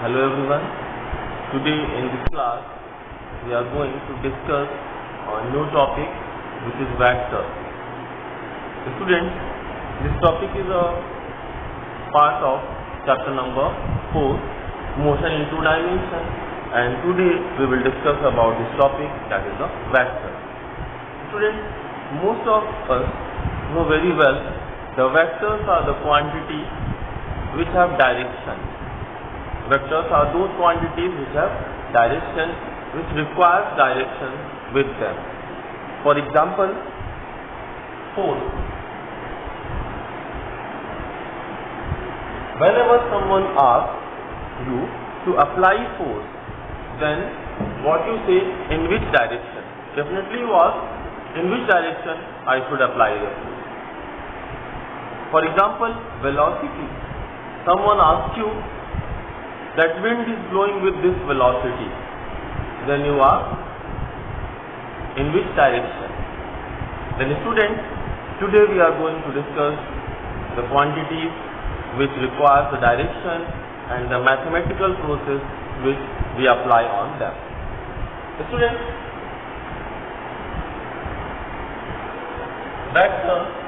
Hello everyone. Today in this class we are going to discuss a new topic which is vector. Students, this topic is a part of chapter number 4, motion in two dimensions, and today we will discuss about this topic, that is the vector. Students, most of us know very well the vectors are the quantity which have direction. Vectors are those quantities which have direction, which requires direction with them. For example, force. Whenever someone asks you to apply force, then what you say, in which direction? Definitely you ask, in which direction I should apply the force. For example, velocity. Someone asks you that wind is blowing with this velocity. Then you ask, in which direction? Then students, today we are going to discuss the quantities which requires the direction and the mathematical process which we apply on them. Students, vectors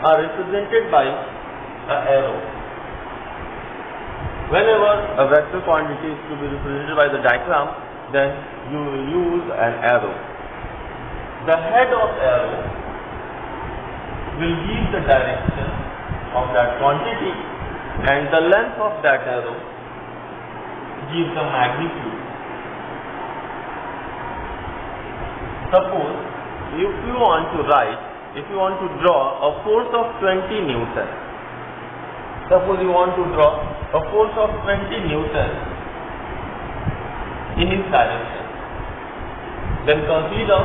are represented by an arrow. Whenever a vector quantity is to be represented by the diagram, then you will use an arrow. The head of arrow will give the direction of that quantity, and the length of that arrow gives the magnitude. Suppose if you want to draw a force of 20 Newton. Suppose you want to draw a force of 20 Newton in this direction. Then consider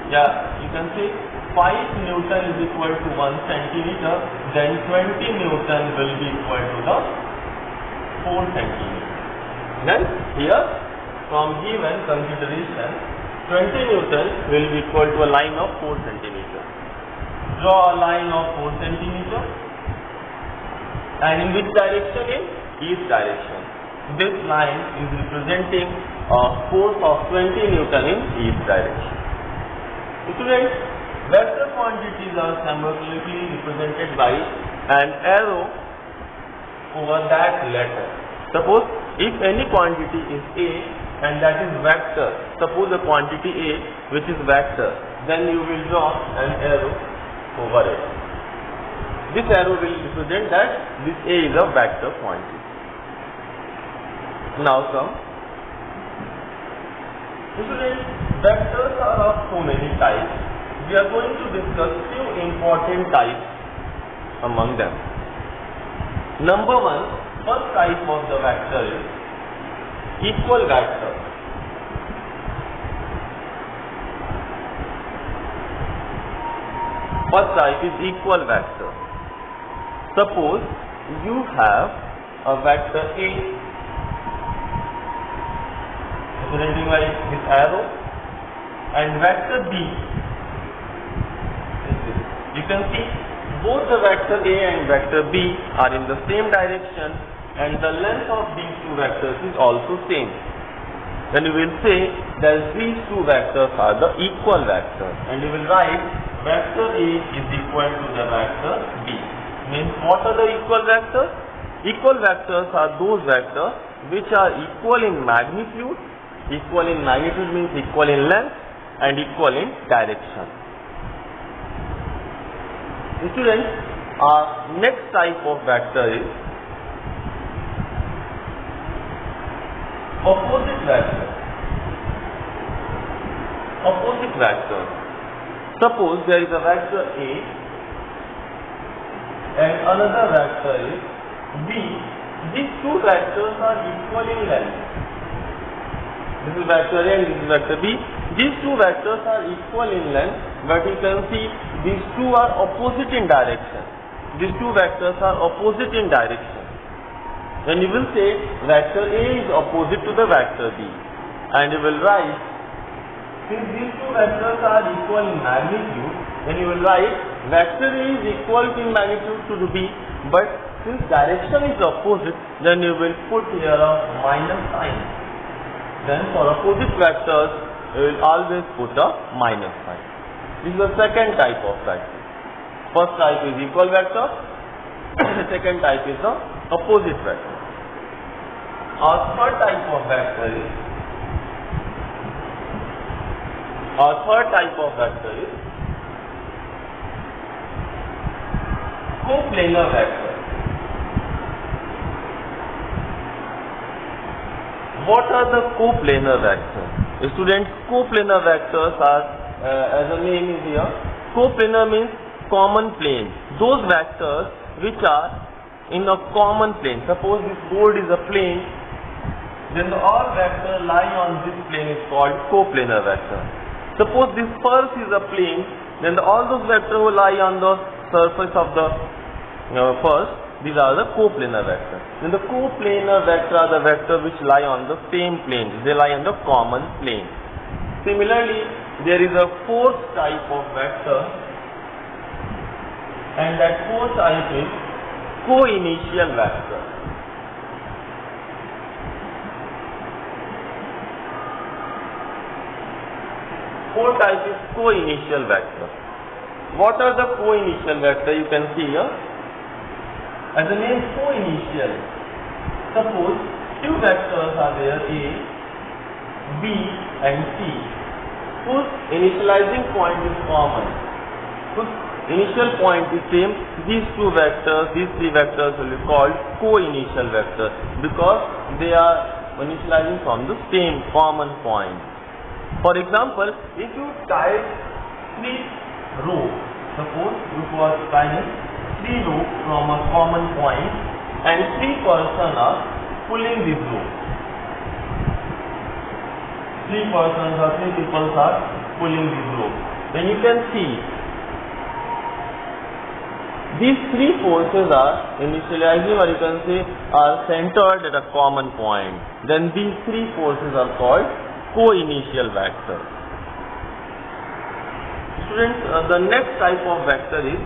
you can say 5 Newton is equal to 1 centimeter, then 20 Newton will be equal to the 4 centimeter. Then here, from given consideration, 20 Newton will be equal to a line of 4 centimeter. Draw a line of 4 centimeter, and in which direction? In east direction. This line is representing a force of 20 Newton in east direction. Students, vector quantities are symbolically represented by an arrow over that letter. Suppose if any quantity is A and that is vector, suppose the quantity A which is vector, then you will draw an arrow over it. This arrow will represent that this A is a vector quantity. Now come. Students, vectors are of so many types. We are going to discuss few important types among them. Number one, first type of the vector is equal vector. First type is equal vector. Suppose you have a vector A representing by this arrow and vector B. You can see both the vector A and vector B are in the same direction, and the length of these two vectors is also same. Then you will say that these two vectors are the equal vectors, and you will write vector A is equal to the vector B. Means what are the equal vectors? Equal vectors are those vectors which are equal in magnitude. Equal in magnitude means equal in length and equal in direction. Students, our next type of vector is opposite vector. Opposite vector. Suppose there is a vector A and another vector is B. These two vectors are equal in length. This is vector A and this is vector B. These two vectors are equal in length, but you can see these two are opposite in direction. These two vectors are opposite in direction. Then you will say vector A is opposite to the vector B, and you will write, since these two vectors are equal in magnitude, then you will write vector A is equal in magnitude to B, but since direction is opposite, then you will put here a minus sign. Then for opposite vectors, you will always put a minus sign. This is the second type of vector. First type is equal vector, second type is the opposite vector. Our third type of vector is coplanar vector. What are the coplanar vectors? Students, coplanar vectors are, as the name is here, coplanar means common plane. Those vectors which are in a common plane. Suppose this board is a plane, then all vectors lying on this plane is called coplanar vector. Suppose this pulse is a plane, then all those vectors will lie on the surface of the pulse. These are the coplanar vectors. Then the coplanar vectors are the vectors which lie on the same plane. They lie on the common plane. Similarly, there is a fourth type of vector, and that fourth type is co-initial vector. Fourth type is co-initial vector. What are the co-initial vector? You can see here. As the name co-initial, suppose two vectors are there, A, B and C, whose initializing point is common, whose initial point is same. These two vectors, these three vectors will be called co-initial vectors because they are initializing from the same common point. For example, if you tie 3 ropes, suppose you are tying 3 ropes from a common point and 3 persons are pulling this rope. 3 persons or 3 people are pulling this rope. Then you can see these 3 forces are initializing, or you can say are centered at a common point. Then these 3 forces are called co-initial vector. Students, the next type of vector is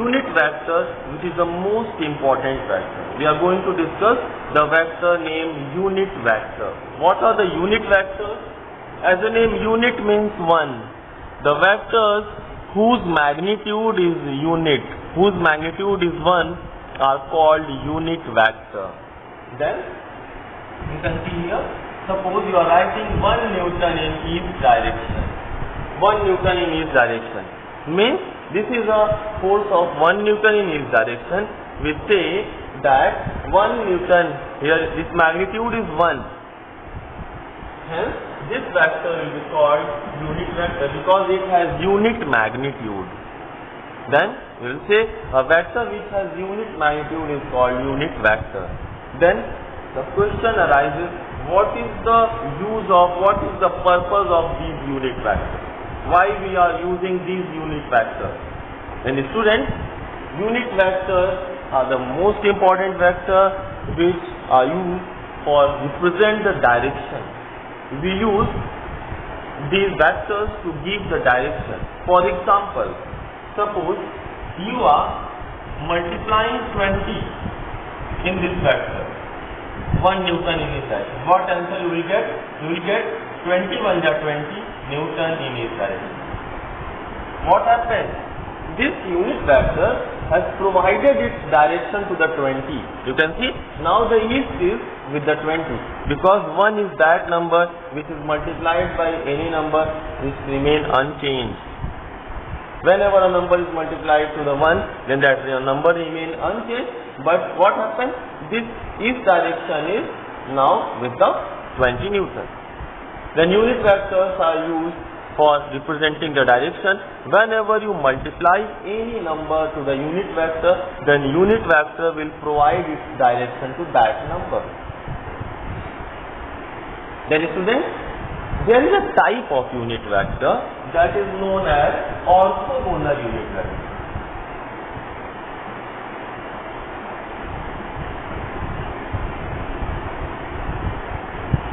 unit vector, which is the most important vector. We are going to discuss the vector named unit vector. What are the unit vectors? As the name unit means one. The vectors whose magnitude is unit, whose magnitude is 1, are called unit vector. Then you can see here, suppose you are writing 1 Newton in each direction. 1 Newton in each direction means this is a force of 1 Newton in each direction. We say that 1 Newton, here this magnitude is 1. Hence this vector will be called unit vector because it has unit magnitude. Then we will say a vector which has unit magnitude is called unit vector. Then the question arises, what is the purpose of these unit vectors? Why we are using these unit vectors? And students, unit vectors are the most important vector which are used for represent the direction. We use these vectors to give the direction. For example, suppose you are multiplying 20 in this vector, 1 Newton in each direction. What answer you will get? You will get 21 are 20 Newton in each direction. What happens? This unit vector has provided its direction to the 20. You can see now the east is with the 20 because 1 is that number which is multiplied by any number which remain unchanged. Whenever a number is multiplied to the 1, then that number remain unchanged. But what happens? This east direction is now with the 20 Newton. Then unit vectors are used for representing the direction. Whenever you multiply any number to the unit vector, then unit vector will provide its direction to that number. Then students, there is a type of unit vector that is known as orthogonal unit vector.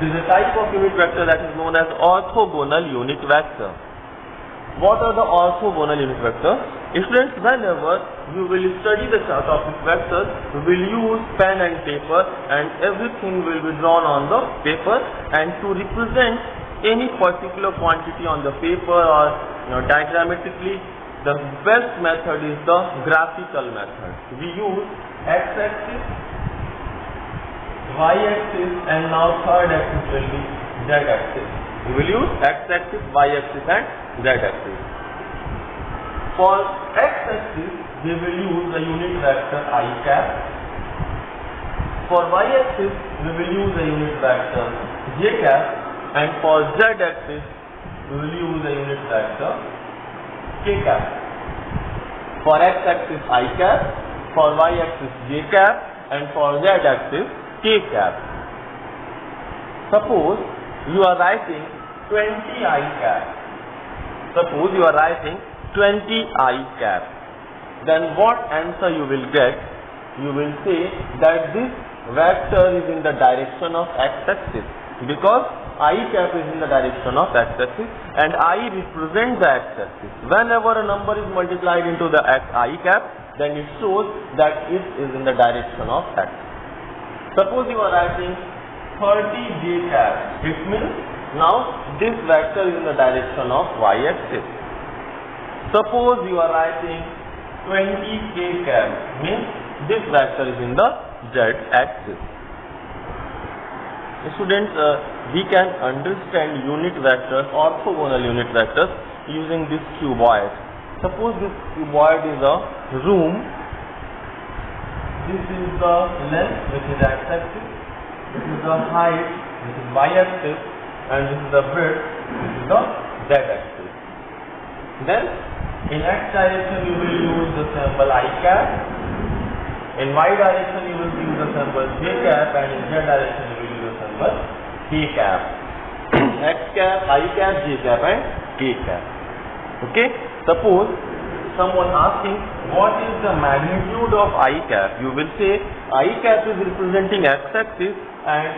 There is a type of unit vector that is known as orthogonal unit vector. What are the orthogonal unit vectors? Students, whenever you will study the topic vectors, we will use pen and paper, and everything will be drawn on the paper, and to represent any particular quantity on the paper or diagrammatically, the best method is the graphical method. We use x-axis, y-axis, and now third axis will be z-axis. We will use x-axis, y-axis, and z-axis. For x-axis, we will use the unit vector I cap. For y-axis, we will use the unit vector j cap, and for z-axis, we will use the unit vector k cap. For x-axis I cap, for y-axis j cap, and for z-axis k cap. Suppose you are writing 20 I cap. Suppose you are writing 20 I cap. Then what answer you will get? You will say that this vector is in the direction of x-axis, because I cap is in the direction of x-axis and I represent the x-axis. Whenever a number is multiplied into the I cap, then it shows that it is in the direction of x. Suppose you are writing 30 j cap. It means now this vector is in the direction of y-axis. Suppose you are writing 20 k cap, means this vector is in the z-axis. Students, we can understand unit vectors, orthogonal unit vectors, using this cuboid. Suppose this cuboid is a room. This is the length, which is x-axis. This is the height, which is y-axis, and this is the width, which is the z-axis. Then, in x direction you will use the symbol I cap. In y direction you will use the symbol j cap, and in z direction you will use the symbol k cap. X cap, I cap, j cap, and k cap. Okay. Suppose someone asking what is the magnitude of I cap, you will say I cap is representing x-axis, and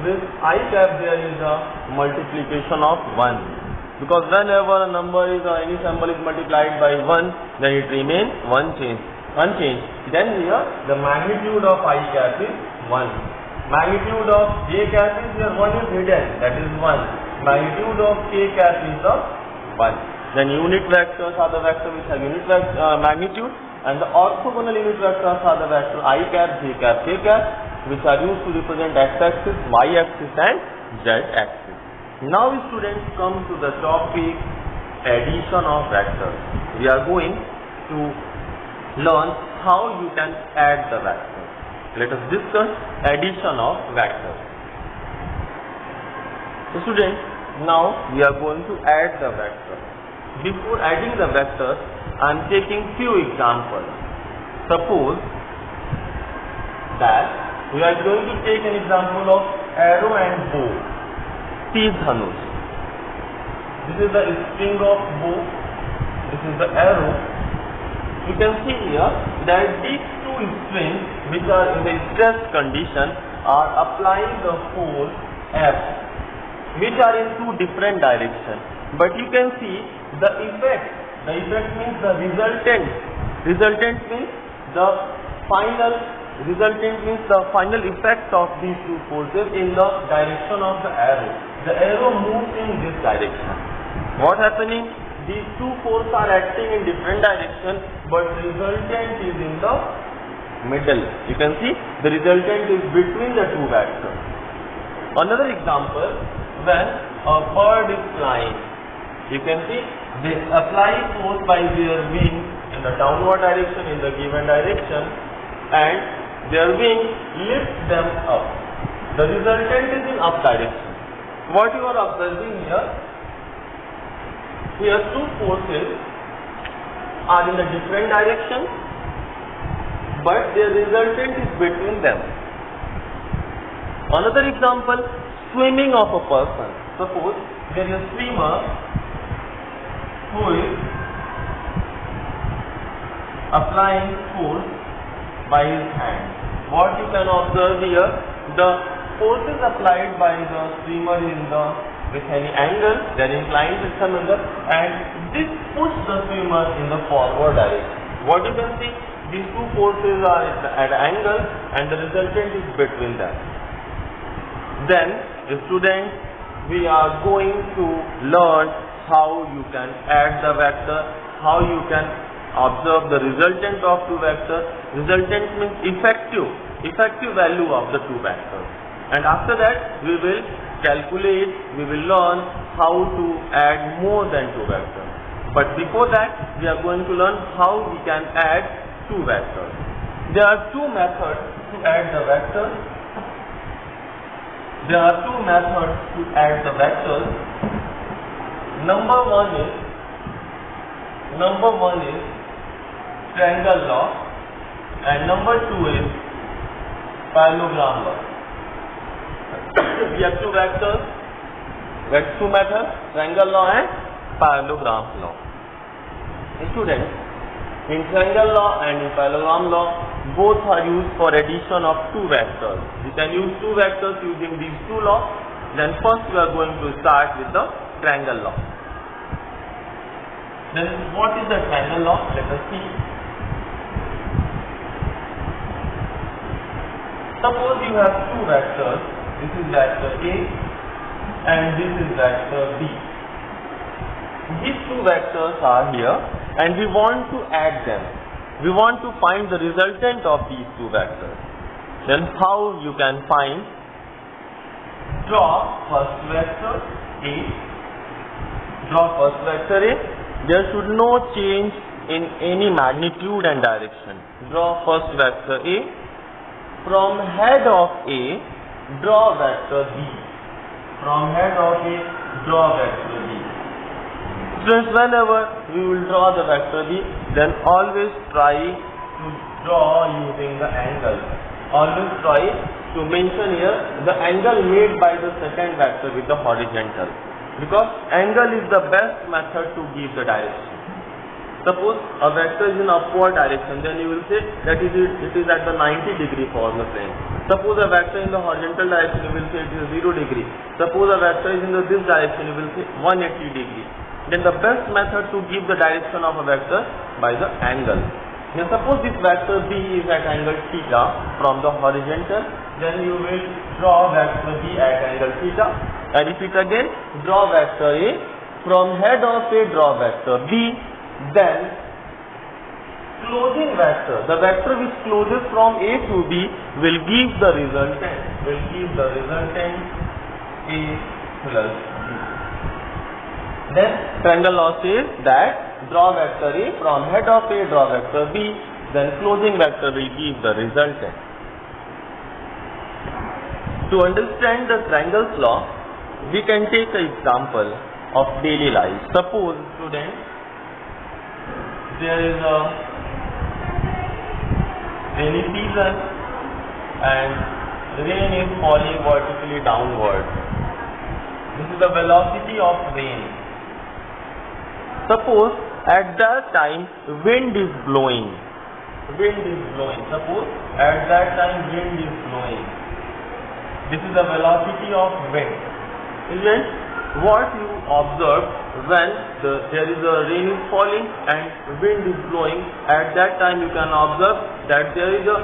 with I cap there is a multiplication of 1. Because whenever a number is or any symbol is multiplied by 1, then it remains unchanged. Then here the magnitude of I cap is 1. Magnitude of j cap is here 1 is hidden, that is 1. Magnitude of k cap is the 1. Then unit vectors are the vectors which have unit magnitude, and the orthogonal unit vectors are the vectors I cap, j cap, k cap, which are used to represent x-axis, y-axis, and z-axis. Now students, come to the topic addition of vectors. We are going to learn how you can add the vectors. Let us discuss addition of vectors. Students, now we are going to add the vectors. Before adding the vectors, I am taking few examples. Suppose that we are going to take an example of arrow and bow. Tir dhanush. This is the string of bow. This is the arrow. You can see here that these two strings, which are in the stress condition, are applying the force F, which are in two different directions. But you can see the effect. The effect means the resultant. Resultant means the final. Resultant means the final effect of these two forces in the direction of the arrow. The arrow moves in this direction. What happening? These two forces are acting in different directions, but resultant is in the middle. You can see the resultant is between the two vectors. Another example, when a bird is flying, you can see they apply force by their wings in the downward direction, in the given direction, and their wing lifts them up. The resultant is in up direction. What you are observing here, here two forces are in a different direction, but their resultant is between them. Another example, swimming of a person. Suppose there is a swimmer who is applying force by his hand. What you can observe here, the force is applied by the swimmer in the with any angle, they are inclined with some angle, and this push the swimmer in the forward direction. What you can see, these two forces are at an angle and the resultant is between them. Then, students, we are going to learn how you can add the vector, how you can observe the resultant of two vectors. Resultant means effective value of the two vectors. And after that, we will calculate, we will learn how to add more than two vectors. But before that, we are going to learn how we can add two vectors. There are two methods to add the vectors. Number one is triangle law, and number two is parallelogram law. We have two vectors, two methods, triangle law and parallelogram law. Students, in triangle law and in parallelogram law, both are used for addition of two vectors. We can use two vectors using these two laws. Then first we are going to start with the triangle law. Then what is the triangle law? Let us see. Suppose you have two vectors. This is vector A and this is vector B. These two vectors are here and we want to add them. We want to find the resultant of these two vectors. Then how you can find? Draw first vector A. There should no change in any magnitude and direction. Draw first vector A. From head of A, draw vector B. Since whenever we will draw the vector B, then always try to draw using the angle. Always try to mention here the angle made by the second vector with the horizontal, because angle is the best method to give the direction. Suppose a vector is in upward direction, then you will say that it is at the 90 degree for the plane. Suppose a vector in the horizontal direction, you will say it is 0 degree. Suppose a vector is in this direction, you will say 180 degree. Then the best method to give the direction of a vector by the angle. Now suppose this vector B is at angle theta from the horizontal, then you will draw vector B at angle theta. I repeat again, draw vector A. From head of A, draw vector B. Then closing vector, the vector which closes from A to B will give the resultant. A plus B. Then triangle law says that draw vector A, from head of A draw vector B, then closing vector will give the resultant. To understand the triangle's law, we can take an example of daily life. Suppose, students, there is a rainy season and rain is falling vertically downward. This is the velocity of rain. Suppose at that time wind is blowing. Suppose at that time wind is blowing. This is the velocity of wind. Isn't what you observe when there is a rain is falling and wind is blowing? At that time you can observe that there is a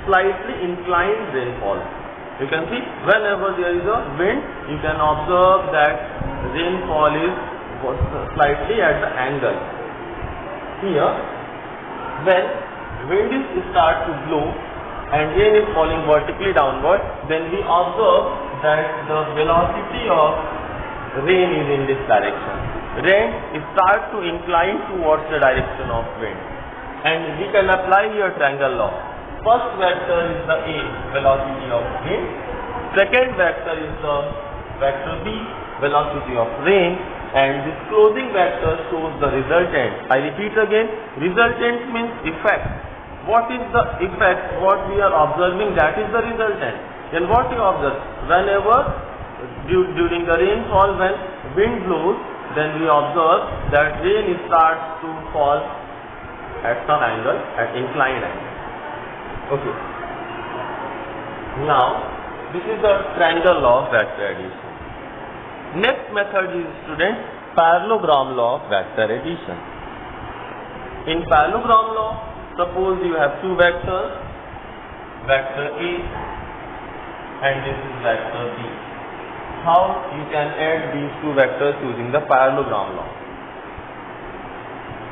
slightly inclined rainfall. You can see whenever there is a wind, you can observe that rainfall is slightly at the angle. Here, when wind is start to blow and rain is falling vertically downward, then we observe that the velocity of rain is in this direction. Rain start to incline towards the direction of wind, and we can apply here triangle law. First vector is the A, velocity of wind. Second vector is the vector B, velocity of rain, and this closing vector shows the resultant. I repeat again, resultant means effect. What is the effect? What we are observing, that is the resultant. Then what you observe? Whenever during the rainfall, when wind blows, then we observe that rain starts to fall at some angle, at inclined angle. Okay. Now, this is the triangle law of vector addition. Next method is, students, parallelogram law of vector addition. In parallelogram law, suppose you have two vectors, vector A and this is vector B. How you can add these two vectors using the parallelogram law?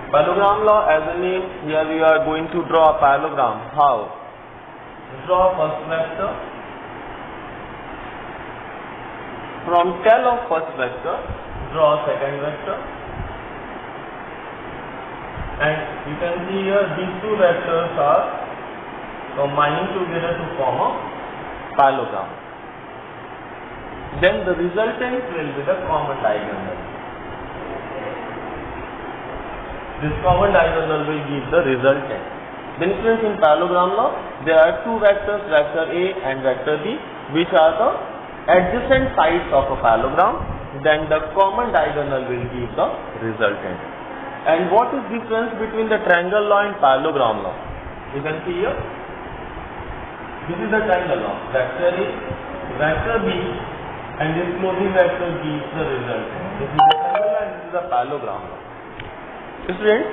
Parallelogram law, as a name, here we are going to draw a parallelogram. How? Draw first vector. From tail of first vector, draw second vector. And you can see here these two vectors are combining together to form a parallelogram. Then the resultant will be the common diagonal. This common diagonal will give the resultant. Then friends, in parallelogram law, there are two vectors, vector A and vector B, which are the adjacent sides of a parallelogram. Then the common diagonal will give the resultant. And what is difference between the triangle law and parallelogram law? You can see here. This is the triangle law. Vector A, vector B, and this closing vector gives the resultant. This is the triangle law and this is the parallelogram law. Students,